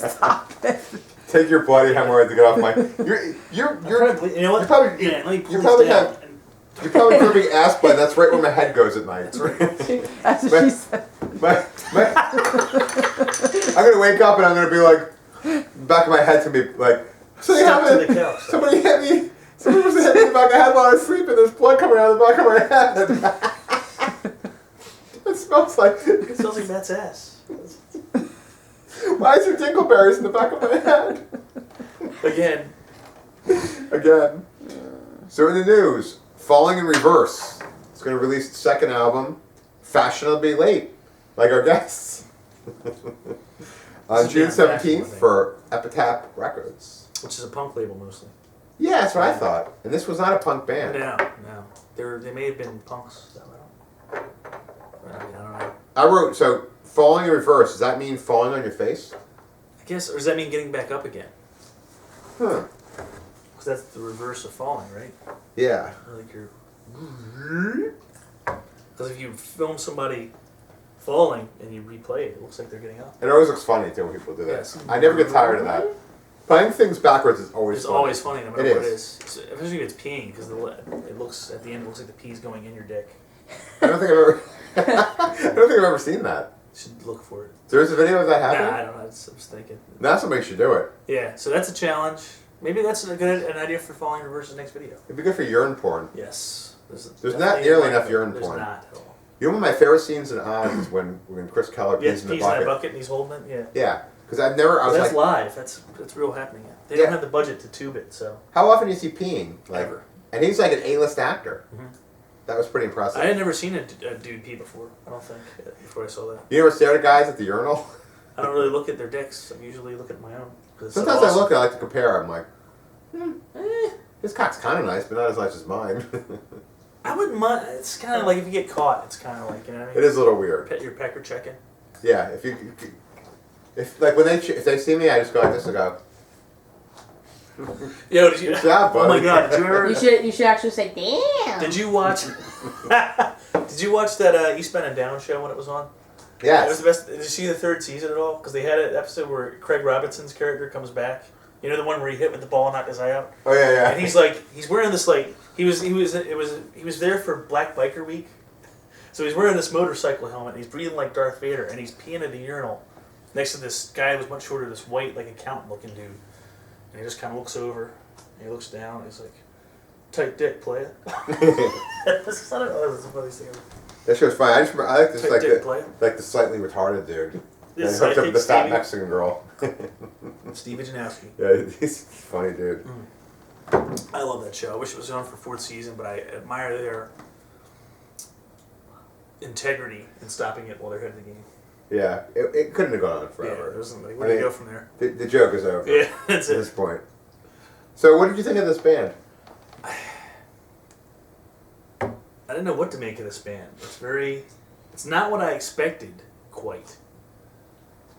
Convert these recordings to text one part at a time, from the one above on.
Stop it. Take your bloody hemorrhoid to get off my. You're you know what? You probably you probably heard me ass blood. That's right where my head goes at night. That's what she said. I'm gonna wake up and I'm gonna be like, back of my head's gonna be like, somebody hit me. Somebody was hitting me in the back of the head while I was sleeping. There's blood coming out of the back of my head. It smells like. It smells like Matt's ass. Why is there dingleberries in the back of my head? Again. So in the news, Falling in Reverse. It's going to release its second album, Fashionably Late, like our guests. On June 17th for Epitaph Records. Which is a punk label mostly. Yeah, that's what I thought. And this was not a punk band. No. They may have been punks. I don't know. I wrote, so Falling in Reverse, does that mean falling on your face? I guess, or does that mean getting back up again? Huh. Because that's the reverse of falling, right? Yeah. Like you're... Because if you film somebody falling and you replay it, it looks like they're getting up. It always looks funny too when people do that. Yes. I never get tired of that. Playing things backwards is always funny. It's always funny no matter It what it is. is. Especially if it's peeing, because it looks, at the end, it looks like the pee's going in your dick. I don't think I've ever seen that. You should look for it. There's a video of that happening? Nah, I don't know. I was thinking. Now somebody should do it. Yeah, so that's a challenge. Maybe that's an idea for Falling in Reverse's next video. It'd be good for urine porn. Yes. There's not nearly enough urine There's porn. not at all. You know one of my favorite scenes in Oz is when Chris Keller pees in the bucket. In a bucket and he's holding it. Yeah. Yeah, because I was that's like, live. That's real happening. They don't have the budget to tube it, so. how often is he peeing? Like, Ever. And he's like an A-list actor. Mm-hmm. That was pretty impressive. I had never seen a dude pee before. I don't think before I saw that. You ever stare at guys at the urinal? I don't really look at their dicks. I usually look at my own. Sometimes I look and I like to compare. I'm like, his cock's kind of nice, but not as nice as mine. I wouldn't mind. It's kind of like if you get caught, it's kind of like, you know what I mean? It is a little weird. You're pecker checking. Yeah, if they see me, I just go like this and go. Yo, did you? Good job, buddy. Oh my God! Did you ever? You should actually say, "Damn." Did you watch? Did you watch that Eastbound and Down show when it was on? Yes. It was the best. Did you see the third season at all? Because they had an episode where Craig Robinson's character comes back. You know the one where he hit with the ball and knocked his eye out. Oh yeah. And he's wearing this like he was there for Black Biker Week, so he's wearing this motorcycle helmet. And he's breathing like Darth Vader, and he's peeing at the urinal next to this guy who was much shorter, this white like accountant looking dude. And he just kind of looks over, and he looks down, and he's like, "Tight dick, play it." I don't know. That's the funniest thing ever. That show's fine. I like this Tight the slightly retarded dude. This hooked up with the fat Stevie. Mexican girl. Steve Janowski. Yeah, he's a funny dude. I love that show. I wish it was on for 4th season, but I admire their integrity in stopping it while they're ahead of the game. Yeah, it couldn't have gone on forever. Yeah, it wasn't like, where do you go from there? The joke is over. Yeah, that's at it. this point. So, what did you think of this band? I didn't know what to make of this band. It's not what I expected, quite.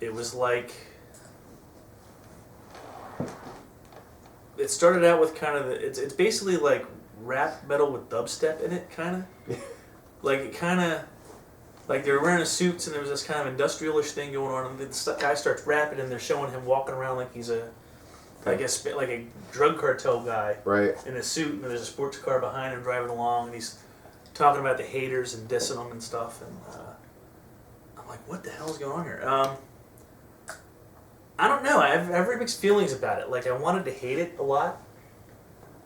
It was like, it started out with kind of, it's basically like rap metal with dubstep in it, kind of. Like, it kind of, like they were wearing suits and there was this kind of industrial-ish thing going on, and the guy starts rapping and they're showing him walking around like he's like a drug cartel guy, right, in a suit, and there's a sports car behind him driving along, and he's talking about the haters and dissing them and stuff, and I'm like, what the hell is going on here? I don't know. I have very mixed feelings about it. Like, I wanted to hate it a lot,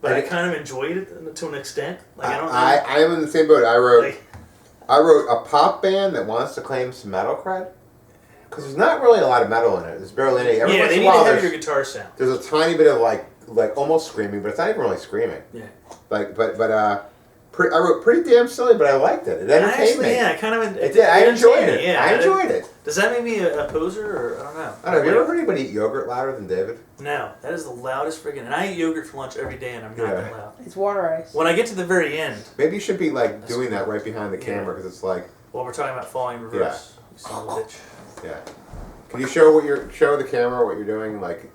but I kind of enjoyed it to an extent. Like, I don't know. I am in the same boat. I wrote a pop band that wants to claim some metal cred. Because there's not really a lot of metal in it. There's barely any. Yeah, they need a heavier guitar sound. There's a tiny bit of like almost screaming, but it's not even really screaming. Yeah. I wrote pretty damn silly, but I liked it. It entertained me. Yeah, I kind of. It did. I enjoyed it. Yeah, I enjoyed it. Does that make me a poser, or I don't know? I don't know. Have you ever heard anybody eat yogurt louder than David? No, that is the loudest friggin'. And I eat yogurt for lunch every day, and I'm not that loud. It's water ice. When I get to the very end. Maybe you should be like doing that right behind the camera, because it's like. Well, we're talking about falling in reverse. You son of a bitch. Yeah. Can you show the camera what you're doing, like,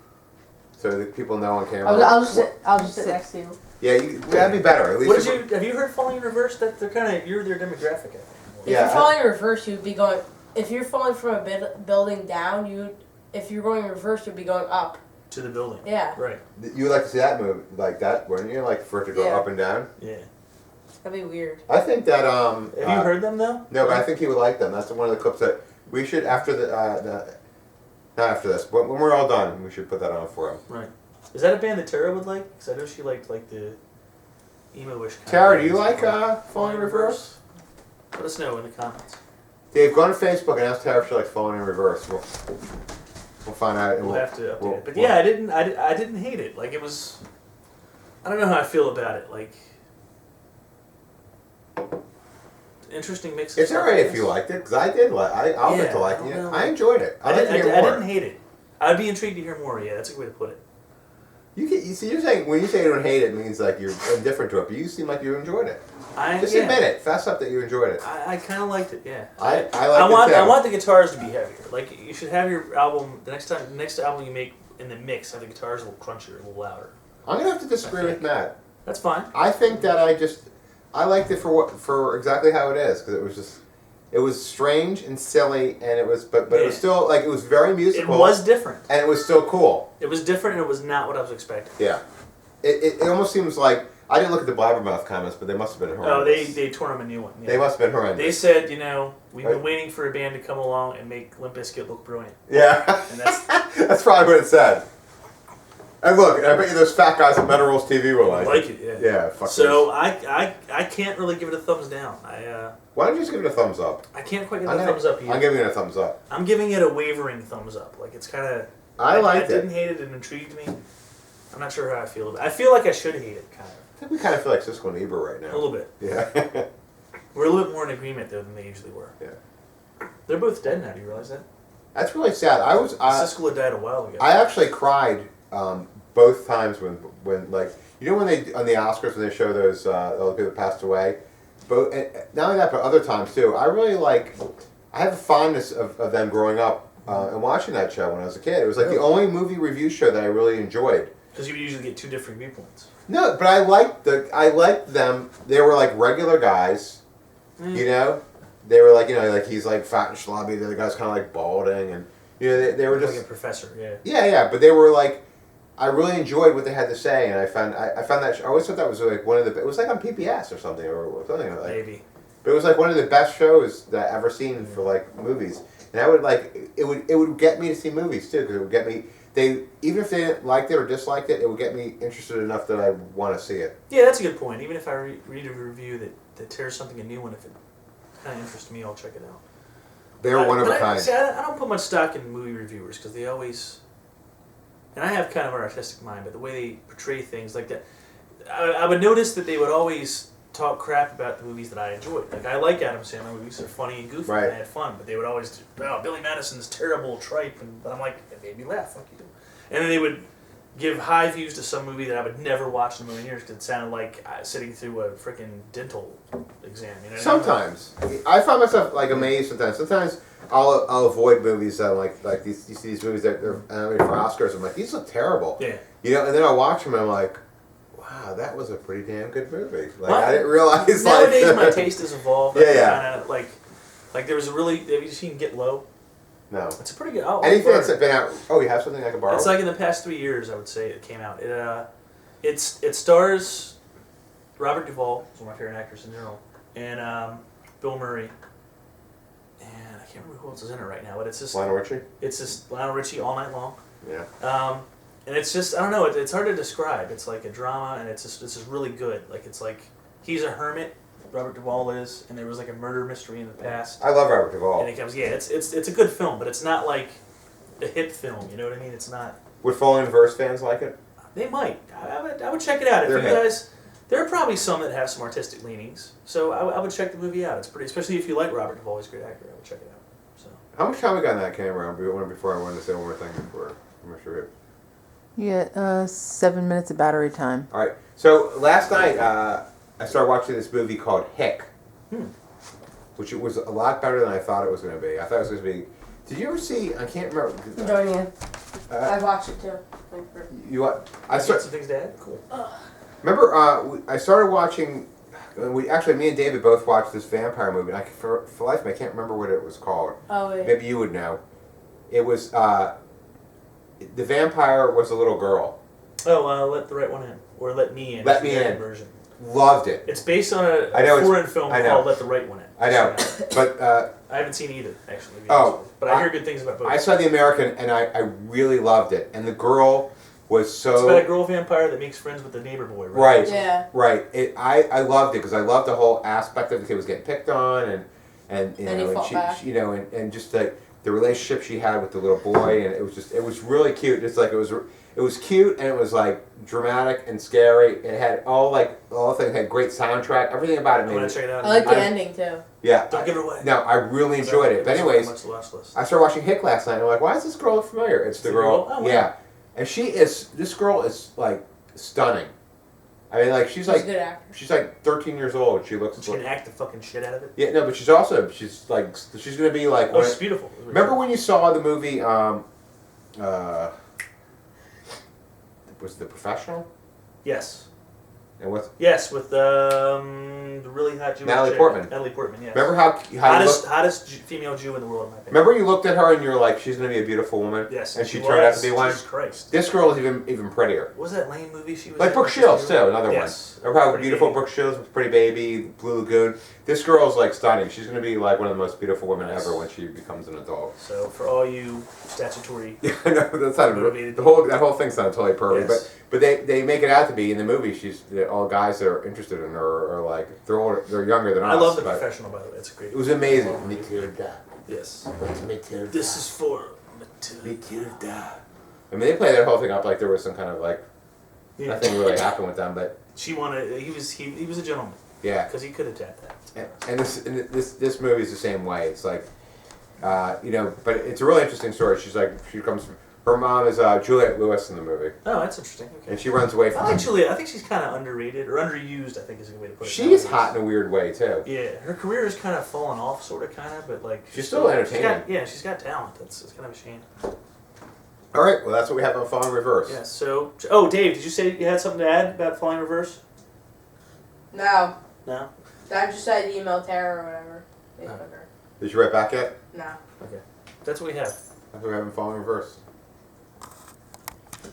so that people know on camera? I'll just sit next to you. Yeah, that'd be better. At least. Have you heard falling in reverse? That they're kind of you're their demographic. I think. If you're falling in reverse, you'd be going. If you're falling from a building down, if you're going in reverse, you'd be going up. To the building. Yeah. Right. You would like to see that move like that, wouldn't you? Like for it to go Yeah. up and down. Yeah. That'd be weird. I think that Have you heard them though? No, but I think he would like them. That's one of the clips that we should after not after this, but when we're all done, we should put that on for him. Right. Is that a band that Tara would like? Because I know she liked like the emo-ish kind Tara, of do you bands. like Falling in Reverse? Let us know in the comments. Dave, go on Facebook and ask Tara if she likes Falling in Reverse. We'll find out. And We'll have to update it. But we'll- yeah, I didn't hate it. Like it was. I don't know how I feel about it. Like. Interesting mix. Of It's stuff, alright I if you guess. liked it, because I did. I'll get Yeah, to I liking don't it. know. I enjoyed it. I like to hear more. didn't hate it. I'd be intrigued to hear more. Yeah, that's a good way to put it. You see, you're saying when you say you don't hate it, it means like you're indifferent to it. But you seem like you enjoyed it. Just Yeah. admit it. Fess up that you enjoyed it. I kind of liked it. Yeah. I liked I it too. want the guitars to be heavier. Like you should have your album the next album you make in the mix have the guitars a little crunchier, a little louder. I'm gonna have to disagree with Matt. That's fine. I think that I liked it for exactly how it is, because it was strange and silly, and it was but it was still like it was very It musical. was different. And it was still cool. It was different, and it was not what I was expecting. Yeah. It almost seems like I didn't look at the Blabbermouth comments, but they must have been horrendous. Oh, they tore him a new one. Yeah. They must have been horrendous. They said, we've been waiting for a band to come along and make Limp Bizkit look brilliant. Yeah. And that's That's probably what it said. And look, I bet you those fat guys at Metal Rules TV were like it. Yeah. Yeah, fuck So I can't really give it a thumbs down. Why don't you just give it a thumbs up? I can't quite give it a thumbs up either. I'm giving it a thumbs up. I'm giving it a wavering thumbs up. Like it's kind of. I liked it. I didn't hate it. It intrigued me. I'm not sure how I feel about it. I feel like I should hate it, kind of. I think we kind of feel like Siskel and Ebert right now. A little bit. Yeah. We're a little bit more in agreement though than they usually were. Yeah. They're both dead now. Do you realize that? That's really sad. Siskel had died a while ago. I actually cried both times when like when they on the Oscars when they show those all the people that passed away. But not only that, but other times too. I really I have a fondness of them growing up and watching that show when I was a kid. It was like the only movie review show that I really enjoyed. Because you would usually get two different viewpoints. No, but I liked them. They were like regular guys, you know. They were like like he's like fat and schlubby. The other guy's kind of like balding, and they were just like a professor. Yeah. Yeah. But they were like, I really enjoyed what they had to say, and I found that I always thought that was like one of the. It was like on PBS or something like. Maybe. But it was like one of the best shows that I've ever seen for like movies, and I would it would get me to see movies too, because it would get me. Even if they didn't like it or disliked it, it would get me interested enough that I want to see it. Yeah, that's a good point. Even if I read a review that tears something a new one, if it kind of interests me, I'll check it out. They're one of a kind. I don't put much stock in movie reviewers because they always, and I have kind of an artistic mind, but the way they portray things like that, I would notice that they would always talk crap about the movies that I enjoyed. Like I like Adam Sandler movies; they're funny and goofy, and I had fun. But they would always, Billy Madison's terrible tripe, but I'm like, it made me laugh. Fuck you. And then they would give high views to some movie that I would never watch in a million years because it sounded like sitting through a freaking dental exam. You know what Sometimes I find myself like amazed. Sometimes I'll avoid movies that like these. You see these movies that are animated for Oscars. I'm like, these look terrible. Yeah. And then I'll watch them and I'm like, wow, that was a pretty damn good movie. Like Well, I didn't realize. Nowadays, my taste has evolved. Yeah. Kinda, like there was a really. Have you seen Get Low? No. It's a pretty good. Oh, Anything that's been out. Oh, you have something I can borrow? It's like in the past 3 years, I would say it came out. It stars Robert Duvall, who's one of my favorite actors in general, and Bill Murray, and I can't remember who else is in it right now. But it's just Lionel Richie. It's just Lionel Richie all night long. Yeah. And it's just I don't know. It's hard to describe. It's like a drama, and it's just really good. Like it's like he's a hermit. Robert Duvall is, and there was like a murder mystery in the past. I love Robert Duvall. And it comes, it's a good film, but it's not like a hit film. You know what I mean? It's not. Would Falling in Verse fans like it? They might. I would check it out. If you guys, there are probably some that have some artistic leanings, so I would check the movie out. It's pretty, especially if you like Robert Duvall. He's a great actor. I would check it out. So. How much time we got in that camera? Before I wanted to say one more thing before I'm not sure. Yeah, 7 minutes of battery time. All right. So last night I started watching this movie called Hick, which it was a lot better than I thought it was going to be. I thought it was going to be. Did you ever see? I can't remember. I'm joining in. I watched it too. You what? I started some things, Dad. Cool. Remember, I started watching. Me and David both watched this vampire movie. For life of me, I can't remember what it was called. Oh wait. Maybe you would know. It was the vampire was a little girl. Oh, Let the Right One In. Or Let Me In. Let is Me the In. version. Loved it. It's based on a I know foreign film I know. called Let the Right One In. I know, but I haven't seen either, actually. to be Oh, honest with you. But I hear good things about both. I saw the American and I really loved it. And the girl was so It's about a girl vampire that makes friends with the neighbor boy, right? right, Yeah. right. I loved it because I loved the whole aspect of the kid was getting picked on and you And know he and fought back. you know and just the relationship she had with the little boy and it was really cute. It's like it was cute and it was like dramatic and scary. It had all the things, had great soundtrack. Everything about it I'm made gonna it. check it out. I like the ending too. Yeah. Don't give it away. No, I really enjoyed it. But anyways, I started watching Hick last night and I'm like, why does this girl look familiar? It's the girl. Oh, wow. Yeah. And this girl is like stunning. I mean, like she's She's a like good actor. she's like 13 years old. She looks She can act the fucking shit out of it. yeah, no, but she's gonna be like. Oh, she's beautiful. Remember when you saw the movie? Was The Professional? Yes. And what's Yes, with the really hot Jewish Natalie chick. Portman. Natalie Portman, yes. remember how you hottest female Jew in the world, in my opinion. remember you looked at her and you were like, she's gonna be a beautiful woman. Yes. And she turned out to be one. Jesus Christ. This girl is even prettier. What was that lame movie she was Like in? Brooke Shields too, another Yes. one. Remember how Pretty beautiful Baby. Brooke Shields was, Pretty Baby, Blue Lagoon. This girl's like stunning. She's gonna be like one of the most beautiful women Yes. ever when she becomes an adult. So for all you statutory, Yeah, I know that sounded Motivated that whole thing sounded totally pervy, Yes. but they make it out to be in the movie. All guys that are interested in her are like they're younger than I us. love The but Professional, by the way. It's a great. it was amazing. Yes. Matilda. This is for Matilda. Matilda. I mean, they play that whole thing up like there was some kind of like Yeah. nothing really happened with them, but She wanted. He was a gentleman yeah. because he could have tapped that. And this movie is the same way. It's like, you know, but it's a really interesting story. She comes from, her mom is Juliette Lewis in the movie, Oh, that's interesting. Okay. and she runs away from. Actually, I think she's kind of underrated or underused. I think is a good way to put it. She is nowadays. hot in a weird way too. Yeah, her career has kind of fallen off, sort of, kind of, but like She's still entertaining. She's got talent. It's kind of a shame. All right, well that's what we have on Falling Reverse. Yeah. So, oh, Dave, did you say you had something to add about Flying Reverse? No. No. I just said email Tara or whatever. Facebook her. Did you write back yet? No. Okay. That's what we have. That's what we have in Falling Reverse.